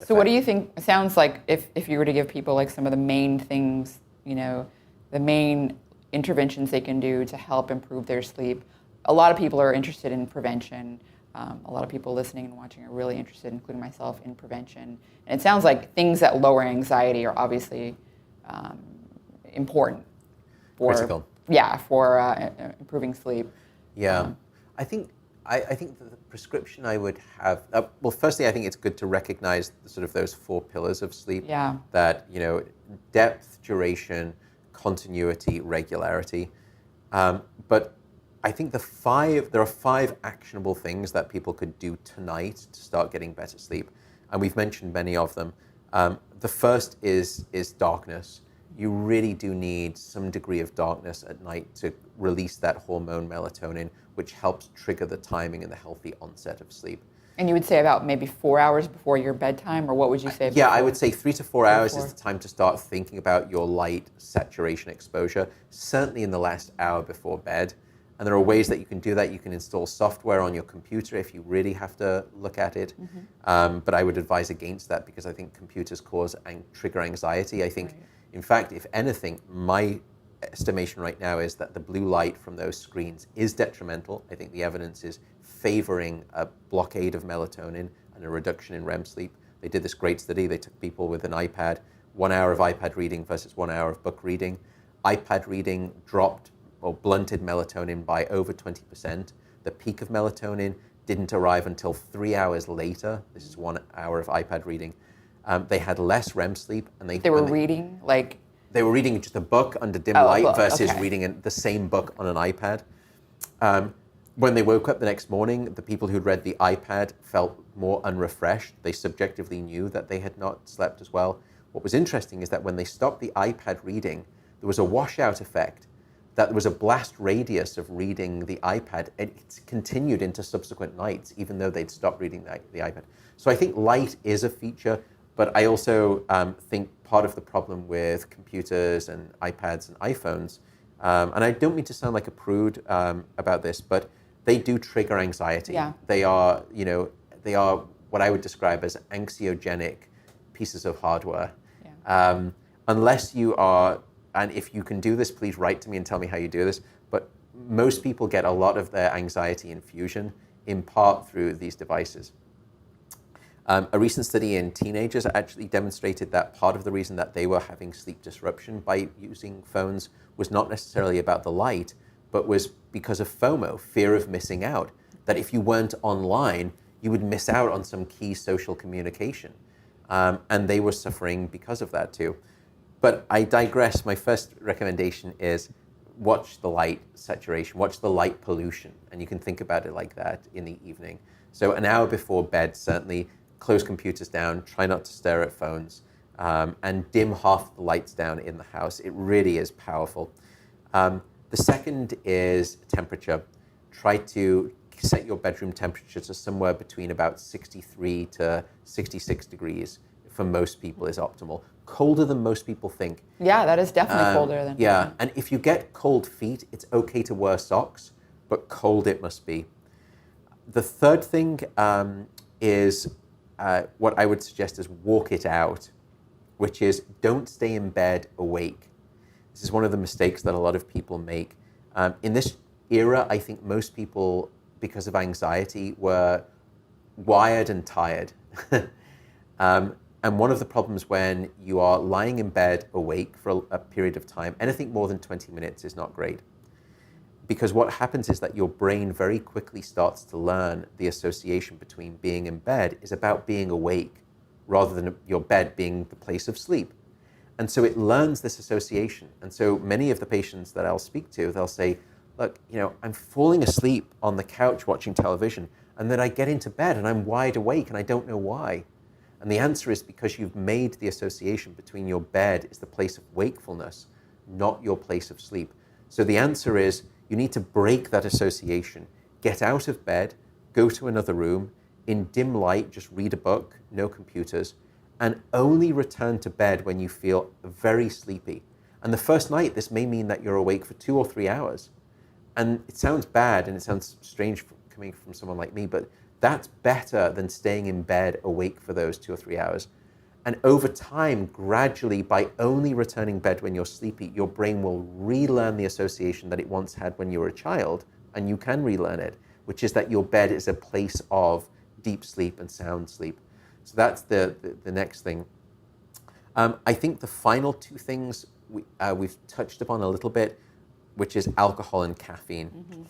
So what do you think, it sounds like if you were to give people like some of the main things, you know, the main interventions they can do to help improve their sleep. A lot of people are interested in prevention. A lot of people listening and watching are really interested, including myself, in prevention. And it sounds like things that lower anxiety are obviously important for critical. Yeah, for improving sleep. Yeah, I think that the prescription I would have. Well, firstly, I think it's good to recognize sort of those 4 pillars of sleep. Yeah. That, you know, depth, duration, continuity, regularity. But I think there are 5 actionable things that people could do tonight to start getting better sleep, and we've mentioned many of them. The first is darkness. You really do need some degree of darkness at night to release that hormone melatonin, which helps trigger the timing and the healthy onset of sleep. And you would say about maybe 4 hours before your bedtime, or what would you say? Yeah, I would say 3 to 4 hours is the time to start thinking about your light saturation exposure, certainly in the last hour before bed. And there are ways that you can do that. You can install software on your computer if you really have to look at it. But I would advise against that because I think computers cause and trigger anxiety. I think, in fact, if anything, my estimation right now is that the blue light from those screens is detrimental. I think the evidence is favoring a blockade of melatonin and a reduction in REM sleep. They did this great study. They took people with an iPad, 1 hour of iPad reading versus 1 hour of book reading. iPad reading dropped or blunted melatonin by over 20%. The peak of melatonin didn't arrive until 3 hours later. This is 1 hour of iPad reading. They had less REM sleep, and they were reading like they were reading just a book under dim light versus reading the same book on an iPad. When they woke up the next morning, the people who'd read the iPad felt more unrefreshed. They subjectively knew that they had not slept as well. What was interesting is that when they stopped the iPad reading, there was a washout effect. That there was a blast radius of reading the iPad, and it continued into subsequent nights, even though they'd stopped reading the iPad. So I think light is a feature, but I also think part of the problem with computers and iPads and iPhones, and I don't mean to sound like a prude about this, but they do trigger anxiety. Yeah. They are what I would describe as anxiogenic pieces of hardware. Yeah. Unless you are, and if you can do this, please write to me and tell me how you do this, but most people get a lot of their anxiety infusion in part through these devices. A recent study in teenagers actually demonstrated that part of the reason that they were having sleep disruption by using phones was not necessarily about the light, but was because of FOMO, fear of missing out. That if you weren't online, you would miss out on some key social communication. And they were suffering because of that too. But I digress. My first recommendation is watch the light saturation, watch the light pollution. And you can think about it like that in the evening. So an hour before bed, certainly close computers down, try not to stare at phones, and dim half the lights down in the house. It really is powerful. The second is temperature. Try to set your bedroom temperature to somewhere between about 63 to 66 degrees. For most people is optimal. Colder than most people think. Yeah, that is definitely colder than. Yeah, and if you get cold feet, it's okay to wear socks, but cold it must be. The third thing is what I would suggest is walk it out, which is don't stay in bed awake. This is one of the mistakes that a lot of people make. In this era, I think most people, because of anxiety, were wired and tired. And one of the problems when you are lying in bed awake for a period of time, anything more than 20 minutes is not great. Because what happens is that your brain very quickly starts to learn the association between being in bed is about being awake rather than your bed being the place of sleep. And so it learns this association. And so many of the patients that I'll speak to, they'll say, look, I'm falling asleep on the couch watching television, and then I get into bed and I'm wide awake and I don't know why. And the answer is because you've made the association between your bed is the place of wakefulness, not your place of sleep. So the answer is you need to break that association. Get out of bed, go to another room, in dim light, just read a book, no computers, and only return to bed when you feel very sleepy. And the first night, this may mean that you're awake for 2 or 3 hours. And it sounds bad and it sounds strange coming from someone like me, but That's better than staying in bed awake for those 2 or 3 hours. And over time, gradually, by only returning bed when you're sleepy, your brain will relearn the association that it once had when you were a child, and you can relearn it, which is that your bed is a place of deep sleep and sound sleep. So that's the next thing. I think the final two things we've touched upon a little bit, which is alcohol and caffeine.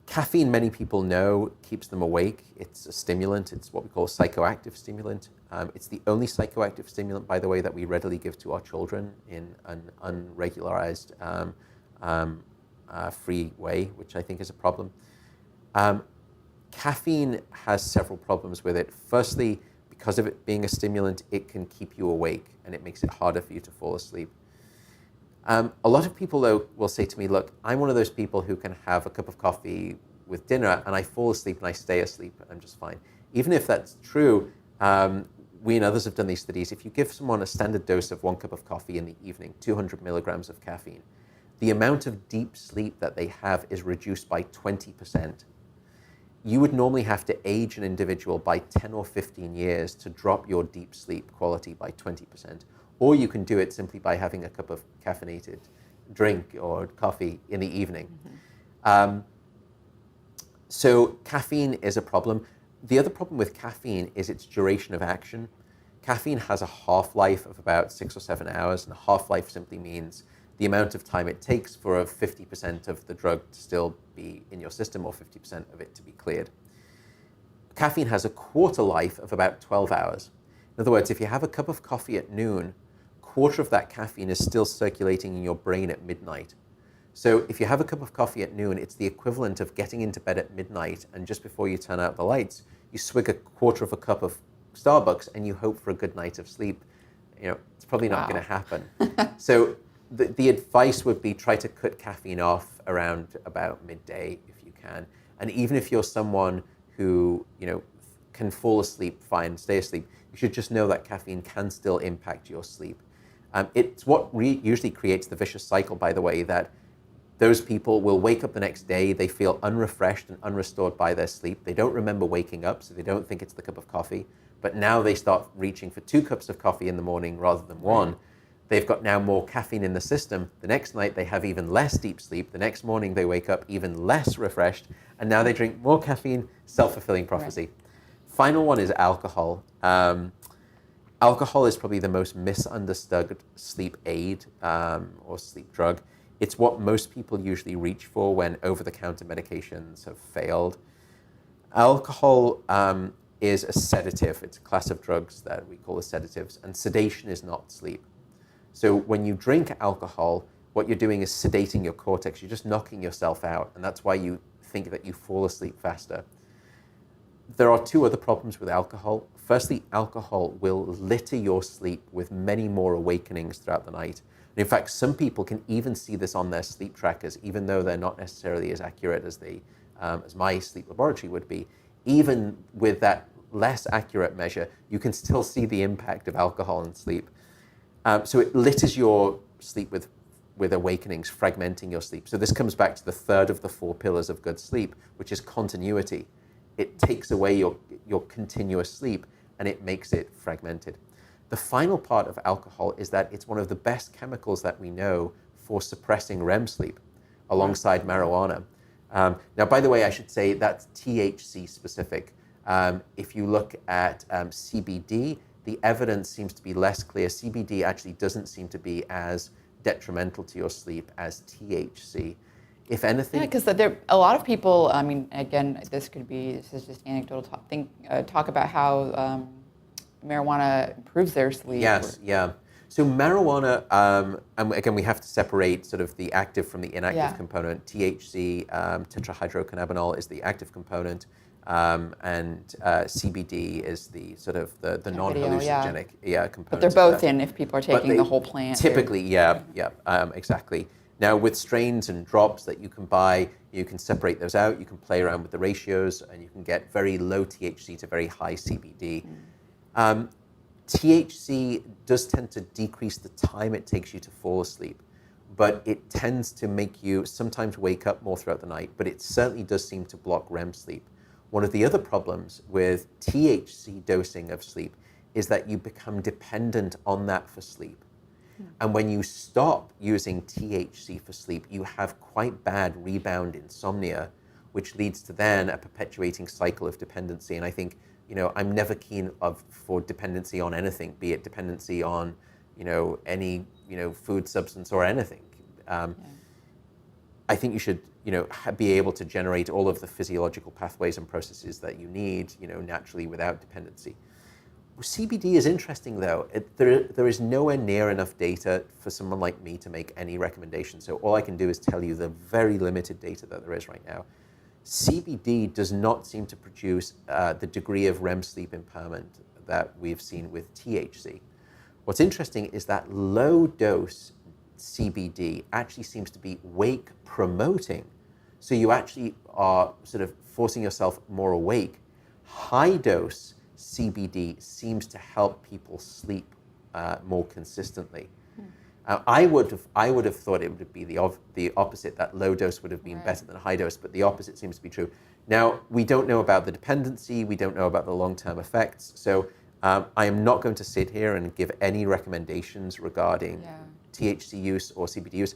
Caffeine, many people know, keeps them awake. It's a stimulant. It's what we call a psychoactive stimulant. It's the only psychoactive stimulant, by the way, that we readily give to our children in an unregularized, free way, which I think is a problem. Caffeine has several problems with it. Firstly, because of it being a stimulant, it can keep you awake, and it makes it harder for you to fall asleep. A lot of people, though, will say to me, look, I'm one of those people who can have a cup of coffee with dinner and I fall asleep and I stay asleep and I'm just fine. Even if that's true, we and others have done these studies. If you give someone a standard dose of 1 cup of coffee in the evening, 200 milligrams of caffeine, the amount of deep sleep that they have is reduced by 20%. You would normally have to age an individual by 10 or 15 years to drop your deep sleep quality by 20%. Or you can do it simply by having a cup of caffeinated drink or coffee in the evening. So caffeine is a problem. The other problem with caffeine is its duration of action. Caffeine has a half-life of about 6 or 7 hours, and a half-life simply means the amount of time it takes for 50% of the drug to still be in your system or 50% of it to be cleared. Caffeine has a quarter life of about 12 hours. In other words, if you have a cup of coffee at noon, quarter of that caffeine is still circulating in your brain at midnight. So if you have a cup of coffee at noon, it's the equivalent of getting into bed at midnight, and just before you turn out the lights, you swig a quarter of a cup of Starbucks and you hope for a good night of sleep. You know, it's probably not going to happen. So the advice would be try to cut caffeine off around about midday if you can. And even if you're someone who, can fall asleep fine, stay asleep, you should just know that caffeine can still impact your sleep. It's what usually creates the vicious cycle, by the way, that those people will wake up the next day, they feel unrefreshed and unrestored by their sleep. They don't remember waking up, so they don't think it's the cup of coffee. But now they start reaching for 2 cups of coffee in the morning rather than 1. They've got now more caffeine in the system. The next night they have even less deep sleep. The next morning they wake up even less refreshed. And now they drink more caffeine, self-fulfilling prophecy. Right. Final one is alcohol. Alcohol is probably the most misunderstood sleep aid or sleep drug. It's what most people usually reach for when over-the-counter medications have failed. Alcohol is a sedative. It's a class of drugs that we call as sedatives, and sedation is not sleep. So when you drink alcohol, what you're doing is sedating your cortex. You're just knocking yourself out, and that's why you think that you fall asleep faster. There are 2 other problems with alcohol. Firstly, alcohol will litter your sleep with many more awakenings throughout the night. And in fact, some people can even see this on their sleep trackers, even though they're not necessarily as accurate as as my sleep laboratory would be. Even with that less accurate measure, you can still see the impact of alcohol in sleep. So it litters your sleep with awakenings, fragmenting your sleep. So this comes back to the third of the 4 pillars of good sleep, which is continuity. It takes away your continuous sleep and it makes it fragmented. The final part of alcohol is that it's one of the best chemicals that we know for suppressing REM sleep alongside marijuana. Now, by the way, I should say that's THC specific. If you look at CBD, the evidence seems to be less clear. CBD actually doesn't seem to be as detrimental to your sleep as THC. If anything... Yeah, because there a lot of people, I mean, again, this is just anecdotal talk about how marijuana improves their sleep. Yes, yeah. So marijuana, and again, we have to separate sort of the active from the inactive component. THC, tetrahydrocannabinol, is the active component, and CBD is the sort of the non-hallucinogenic component. But they're both in if people are taking the whole plant. Typically, exactly. Now, with strains and drops that you can buy, you can separate those out. You can play around with the ratios, and you can get very low THC to very high CBD. THC does tend to decrease the time it takes you to fall asleep, but it tends to make you sometimes wake up more throughout the night, but it certainly does seem to block REM sleep. One of the other problems with THC dosing of sleep is that you become dependent on that for sleep. And when you stop using THC for sleep, you have quite bad rebound insomnia, which leads to then a perpetuating cycle of dependency. And I think, I'm never keen for dependency on anything, be it dependency on, any, food substance or anything. I think you should, be able to generate all of the physiological pathways and processes that you need, naturally without dependency. CBD is interesting, though. There is nowhere near enough data for someone like me to make any recommendations. So all I can do is tell you the very limited data that there is right now. CBD does not seem to produce the degree of REM sleep impairment that we've seen with THC. What's interesting is that low dose CBD actually seems to be wake promoting. So you actually are sort of forcing yourself more awake. High dose CBD seems to help people sleep more consistently. I would have thought it would be the opposite, that low dose would have been better than high dose, but the opposite seems to be true. Now, we don't know about the dependency, we don't know about the long-term effects, so I am not going to sit here and give any recommendations regarding THC use or CBD use.